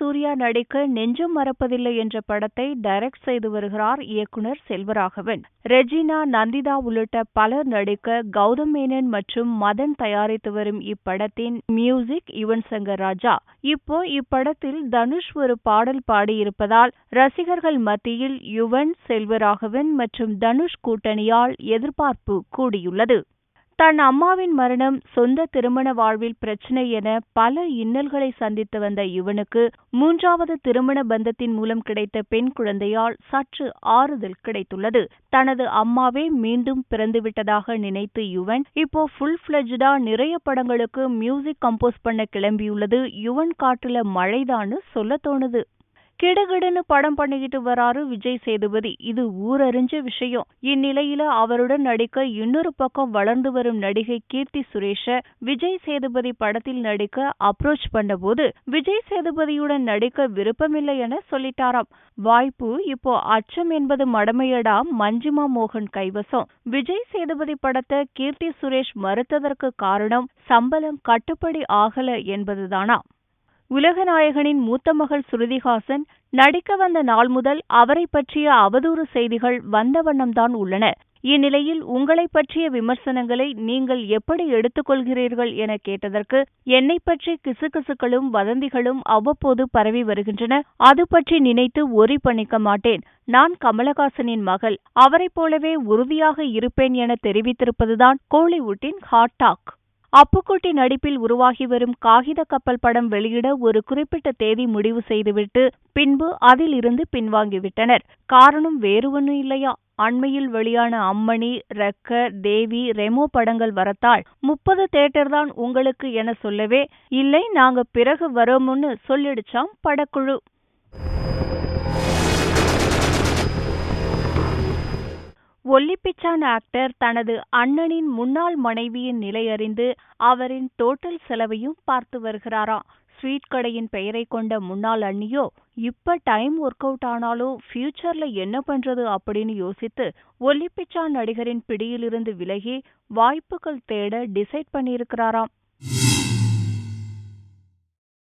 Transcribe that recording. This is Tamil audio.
சூர்யா நடிக்க நெஞ்சம் மறப்பதில்லை என்ற படத்தை டைரக்ட் செய்து வருகிறார் இயக்குனர் செல்வராகவன். ரெஜினா, நந்திதா உள்ளிட்ட பலர் நடிக்க கௌதம் மேனன் மற்றும் மதன் தயாரித்து வரும் இப்படத்தின் மியூசிக் யுவன் சங்கர் ராஜா. இப்போ இப்படத்தில் தனுஷ் ஒரு பாடல் பாடியிருப்பதால் ரசிகர்கள் மத்தியில் யுவன், செல்வராகவன் மற்றும் தனுஷ் கூட்டணியால் எதிர்பார்ப்பு கூடியுள்ளது. தன் அம்மாவின் மரணம், சொந்த திருமண வாழ்வில் பிரச்சினை என பல இன்னல்களை சந்தித்து வந்த யுவனுக்கு 3வது திருமண பந்தத்தின் மூலம் கிடைத்த பெண் குழந்தையால் சற்று ஆறுதல் கிடைத்துள்ளது. தனது அம்மாவே மீண்டும் பிறந்துவிட்டதாக நினைத்து யுவன் இப்போ ஃபுல் ஃபிளெஜ்டா நிறைய படங்களுக்கு மியூசிக் கம்போஸ் பண்ண கிளம்பியுள்ளது யுவன் காட்டுல மழைதான்னு சொல்ல தோணுது. கிடுகிடுன்னு படம் பண்ணிக்கிட்டு வராரு விஜய் சேதுபதி. இது ஊரறிஞ்ச விஷயம். இந்நிலையில அவருடன் நடிக்க இன்னொரு பக்கம் வளர்ந்து வரும் நடிகை கீர்த்தி சுரேஷ விஜய் சேதுபதி படத்தில் நடிக்க அப்ரோச் பண்ணபோது விஜய் சேதுபதியுடன் நடிக்க விருப்பமில்லை என சொல்லிட்டாராம். வாய்ப்பு இப்போ அச்சம் என்பது மடமையடா மஞ்சிமா மோகன் கைவசம். விஜய் சேதுபதி படத்தை கீர்த்தி சுரேஷ் மறுத்ததற்கு காரணம் சம்பளம் கட்டுப்படி ஆகல என்பதுதானா? உலகநாயகனின் மூத்த மகள் ஸ்ருதிஹாசன் நடிக்க வந்த நாள் முதல் அவரை பற்றிய அவதூறு செய்திகள் வந்த வண்ணம்தான் உள்ளன. இந்நிலையில் உங்களை பற்றிய விமர்சனங்களை நீங்கள் எப்படி எடுத்துக்கொள்கிறீர்கள் என கேட்டதற்கு, என்னை பற்றி கிசுகிசுக்களும் வதந்திகளும் அவ்வப்போது பரவி வருகின்றன. அது பற்றி நினைத்து ஒரி பண்ணிக்க மாட்டேன். நான் கமலஹாசனின் மகள், அவரைப் போலவே உறுதியாக இருப்பேன் என தெரிவித்திருப்பதுதான் கோலிவுட்டின் ஹாட் டாக். அப்புக்குட்டி நடிப்பில் உருவாகி வரும் காகித கப்பல் படம் வெளியிட ஒரு குறிப்பிட்ட தேதி முடிவு செய்துவிட்டு பின்பு அதில் இருந்து பின்வாங்கிவிட்டனர். காரணம் வேறு ஒன்றும் இல்லையா? அண்மையில் வெளியான அம்மணி, ரெக்க, தேவி, ரெமோ படங்கள் வரத்தால் 30 தியேட்டர் தான் உங்களுக்கு என சொல்லவே, இல்லை நாங்க பிறகு வரோம்னு சொல்லிடுச்சாம் படக்குழு. ஒல்லிப்பிச்சான் ஆக்டர் தனது அண்ணனின் முன்னாள் மனைவியின் நிலை அறிந்து அவரின் டோட்டல் செலவையும் பார்த்து வருகிறாராம். ஸ்வீட் கடையின் பெயரை கொண்ட முன்னாள் அண்ணியோ இப்ப டைம் ஒர்க் அவுட் ஆனாலும் ஃபியூச்சர்ல என்ன பண்றது அப்படின்னு யோசித்து ஒல்லிப்பிச்சான் நடிகரின் பிடியிலிருந்து விலகி வாய்ப்புகள் தேட டிசைட் பண்ணியிருக்கிறாராம்.